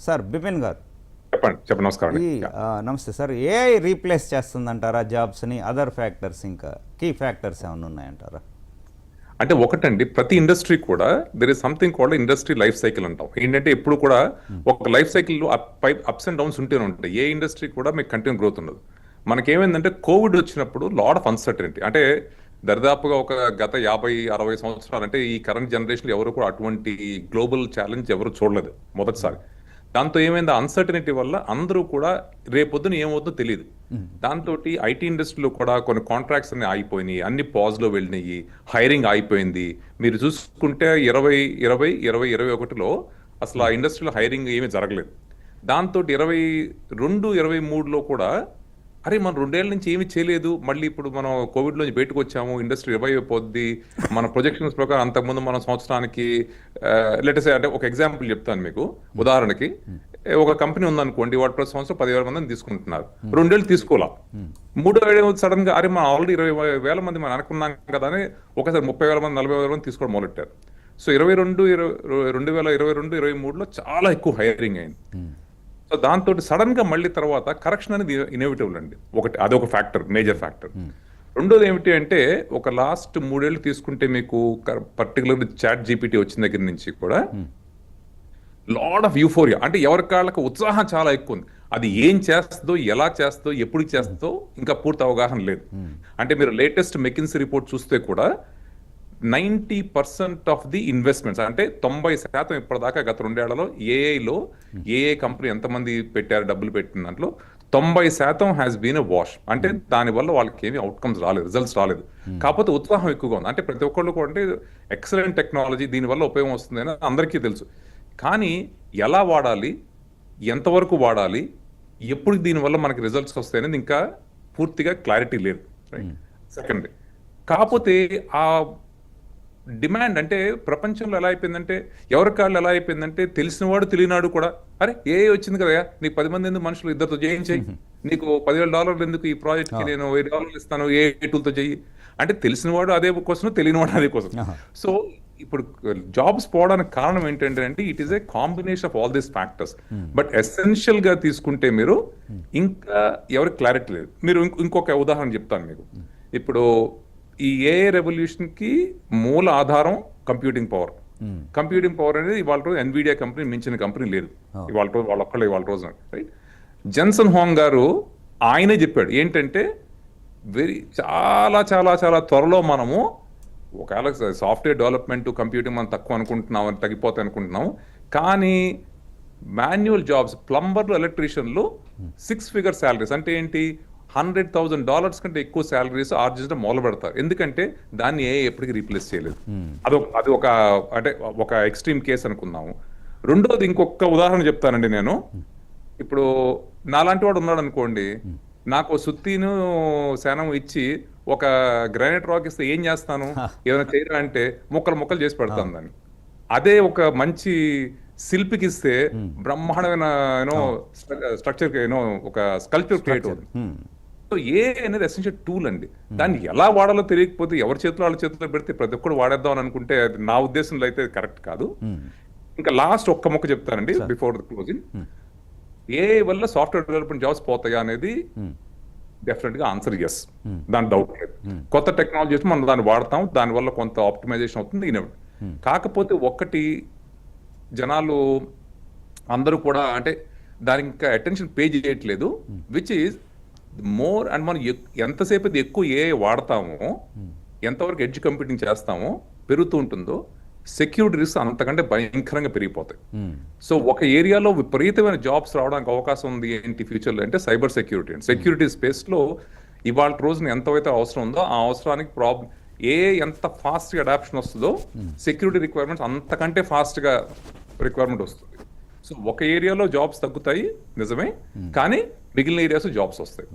Sir Bipin గారు, చెప్పండి నమస్కారం ఈ నమస్తే సార్. ఏఐ రీప్లేస్ చేస్తుందంటారా జాబ్స్ని? అదర్ ఫ్యాక్టర్స్, ఇంకా కీ ఫ్యాక్టర్స్ ఏమైనా ఉన్నాయంటారా? అంటే ఒకటండి, ప్రతి ఇండస్ట్రీ కూడా దెర్ ఇస్ సంథింగ్ కూడా ఇండస్ట్రీ లైఫ్ సైకిల్ అంటాం. ఏంటంటే ఎప్పుడు కూడా ఒక లైఫ్ సైకిల్లో అప్స్ అండ్ డౌన్స్ ఉంటూనే ఉంటాయి. ఏ ఇండస్ట్రీ కూడా మీకు కంటిన్యూ గ్రోత్ ఉండదు. మనకేమైందంటే కోవిడ్ వచ్చినప్పుడు లాడ్ ఆఫ్ అన్సర్టనిటీ, అంటే దరిదాపుగా ఒక గత 50-60 సంవత్సరాలు, అంటే ఈ కరెంట్ జనరేషన్ ఎవరు కూడా అటువంటి గ్లోబల్ ఛాలెంజ్ ఎవరు చూడలేదు మొదటిసారి. దాంతో ఏమైంది, అన్సర్టనిటీ వల్ల అందరూ కూడా రేపొద్దున ఏమవుతుందో తెలియదు. దాంతో ఐటీ ఇండస్ట్రీలో కూడా కొన్ని కాంట్రాక్ట్స్ అన్ని ఆగిపోయినాయి, అన్ని పాజ్లో వెళ్ళినాయి, హైరింగ్ ఆగిపోయింది. మీరు చూసుకుంటే 2021లో అసలు ఆ ఇండస్ట్రీలో హైరింగ్ ఏమీ జరగలేదు. దాంతో 22-23లో కూడా అరే మనం 2 ఏళ్ల నుంచి ఏమీ చేయలేదు, మళ్ళీ ఇప్పుడు మనం కోవిడ్ నుంచి బయటకు వచ్చాము, ఇండస్ట్రీ రివైవ్ అయిపోద్ది, మన ప్రొజెక్షన్స్ ప్రకారం అంతకుముందు మనం సంవత్సరానికి లెటెస్, అంటే ఒక ఎగ్జాంపుల్ చెప్తాను మీకు. ఉదాహరణకి ఒక కంపెనీ ఉందనుకోండి, వాడు ప్రతి సంవత్సరం 10,000 మందిని తీసుకుంటున్నారు, 2 ఏళ్ళు తీసుకోవాలా, 3వ ఏడు సడన్ గా అరే మనం ఆల్రెడీ 20,000 మంది మనం అనుకున్నాం కదా అని ఒకసారి 30,000 మంది 40,000 మంది తీసుకోవడం మొదలెట్టారు. సో 2022-23లో చాలా ఎక్కువ హైరింగ్ అయింది. సో దాంతో సడన్ గా మళ్ళీ తర్వాత కరెక్షన్ అనేది ఇన్ఎవిటబుల్ అండి. ఒకటి అదొక ఫ్యాక్టర్, మేజర్ ఫ్యాక్టర్. రెండోది ఏమిటి అంటే, ఒక లాస్ట్ 3 ఏళ్ళు తీసుకుంటే మీకు పర్టికులర్ చాట్ జీపీటీ వచ్చిన దగ్గర నుంచి కూడా లాడ్ ఆఫ్ యూఫోరియా, అంటే ఎవరికాళ్ళకి ఉత్సాహం చాలా ఎక్కువ ఉంది. అది ఏం చేస్తుందో, ఎలా చేస్తుందో, ఎప్పుడు చేస్తుందో ఇంకా పూర్తి అవగాహన లేదు. అంటే మీరు లేటెస్ట్ మెకిన్సీ రిపోర్ట్ చూస్తే కూడా 90% ఆఫ్ ది ఇన్వెస్ట్మెంట్స్, అంటే 90% ఇప్పటిదాకా గత 2 ఏళ్లలో ఏఐలో ఏ కంపెనీ ఎంతమంది పెట్టారు, డబ్బులు పెట్టిన దాంట్లో 90% హ్యాస్ బీన్ ఎ వాష్. అంటే దానివల్ల వాళ్ళకి ఏమి అవుట్కమ్స్ రాలేదు, రిజల్ట్స్ రాలేదు. కాకపోతే ఉత్సాహం ఎక్కువగా ఉంది. అంటే ప్రతి ఒక్కళ్ళు కూడా అంటే ఎక్సలెంట్ టెక్నాలజీ, దీనివల్ల ఉపయోగం వస్తుంది అని అందరికీ తెలుసు. కానీ ఎలా వాడాలి, ఎంతవరకు వాడాలి, ఎప్పుడు దీనివల్ల మనకి రిజల్ట్స్ వస్తాయి అనేది ఇంకా పూర్తిగా క్లారిటీ లేదు. రైట్. సెకండ్, కాకపోతే ఆ డిమాండ్, అంటే ప్రపంచంలో ఎలా అయిపోయిందంటే, ఎవరికాళ్ళు ఎలా అయిపోయిందంటే, తెలిసినవాడు తెలియనాడు కూడా అరే ఏ వచ్చింది కదా, నీకు 10 మంది ఎందుకు, మనుషులు ఇద్దరితో చేయించేయి, నీకు $10,000 ఎందుకు, ఈ ప్రాజెక్ట్కి నేను $1,000 ఇస్తాను, ఏ టూల్తో చెయ్యి అంటే, తెలిసినవాడు అదే కోసం, తెలియనివాడు అదే కోసం. సో ఇప్పుడు జాబ్స్ పోవడానికి కారణం ఏంటంటే, it is a combination of all these factors. But essential గా తీసుకుంటే మీరు ఇంకా ఎవరికి క్లారిటీ లేదు. మీరు ఇంకొక ఉదాహరణ చెప్తాను మీకు. ఇప్పుడు ఈ ఏఐ రెవల్యూషన్ కి మూల ఆధారం కంప్యూటింగ్ పవర్. కంప్యూటింగ్ పవర్ అనేది ఇవాళ రోజు ఎన్విడియా కంపెనీ మించిన కంపెనీ లేదు ఇవాళ రోజు, వాళ్ళొక్కళ్ళు ఇవాళ రోజున. రైట్. జెన్సన్ హోంగ్ గారు ఆయనే చెప్పాడు ఏంటంటే, చాలా చాలా చాలా త్వరలో మనము ఒకవేళ సాఫ్ట్వేర్ డెవలప్మెంట్, కంప్యూటింగ్ మనం తక్కువ అనుకుంటున్నాం, తగ్గిపోతాయి అనుకుంటున్నాం, కానీ మాన్యువల్ జాబ్స్, ప్లంబర్లు, ఎలక్ట్రీషియన్లు 6 ఫిగర్ శాలరీస్, అంటే ఏంటి, $100,000 కంటే ఎక్కువ శాలరీస్ ఆర్జించడం మొదలు పెడతారు. ఎందుకంటే దాన్ని ఏ ఎప్పటికీ రీప్లేస్ చేయలేదు. అది ఒక, అంటే ఒక ఎక్స్ట్రీమ్ కేసు అనుకుందాము. రెండోది ఇంకొక ఉదాహరణ చెప్తానండి నేను. ఇప్పుడు నాలాంటి వాడు ఉన్నాడు అనుకోండి, నాకు సుత్తిను శానం ఇచ్చి ఒక గ్రానైట్ రాక్ ఇస్తే ఏం చేస్తాను, ఏమైనా చేయరా అంటే ముక్కలు చేసి పెడతాను దాన్ని. అదే ఒక మంచి శిల్పికి ఇస్తే బ్రహ్మాండమైన స్ట్రక్చర్, ఒక స్కల్ప్చర్ క్రియేట్ అవుతుంది. సో ఏ అనేది ఎసెన్షియల్ టూల్ అండి. దాన్ని ఎలా వాడాలో తెలియకపోతే ఎవరి చేతిలో వాళ్ళ చేతిలో పెడితే ప్రతి ఒక్కరు వాడేద్దాం అని అనుకుంటే అది నా ఉద్దేశంలో అయితే కరెక్ట్ కాదు. ఇంకా లాస్ట్ ఒక్క మొక్క చెప్తానండి బిఫోర్ ద క్లోజింగ్. ఏ వల్ల సాఫ్ట్వేర్ డెవలప్మెంట్ జాబ్స్ పోతాయా అనేది డెఫినెట్ గా ఆన్సర్ ఎస్, దాని డౌట్ లేదు. కొత్త టెక్నాలజీ వస్తే మనం దాన్ని వాడతాం, దానివల్ల కొంత ఆప్టిమైజేషన్ అవుతుంది. కాకపోతే ఒక్కటి, జనాలు అందరూ కూడా అంటే దానికి ఇంకా అటెన్షన్ పే చేయట్లేదు, విచ్ ఈజ్ మోర్. అండ్ మనం ఎంతసేపు అయితే ఎక్కువ ఏ వాడతామో, ఎంతవరకు ఎడ్జ్ కంప్యూటింగ్ చేస్తామో పెరుగుతూ ఉంటుందో, సెక్యూరిటీ రిస్క్ అంతకంటే భయంకరంగా పెరిగిపోతాయి. సో ఒక ఏరియాలో విపరీతమైన జాబ్స్ రావడానికి అవకాశం ఉంది ఏంటి ఫ్యూచర్లో అంటే సైబర్ సెక్యూరిటీ. అండ్ సెక్యూరిటీ స్పేస్లో ఇవాళ రోజున ఎంతైతే అవసరం ఉందో ఆ అవసరానికి ఎంత ఫాస్ట్ గా అడాప్షన్ వస్తుందో, సెక్యూరిటీ రిక్వైర్మెంట్స్ అంతకంటే ఫాస్ట్ గా రిక్వైర్మెంట్ వస్తుంది. సో ఒక ఏరియాలో జాబ్స్ తగ్గుతాయి నిజమే, కానీ మిగిలిన ఏరియాస్ జాబ్స్ వస్తాయి.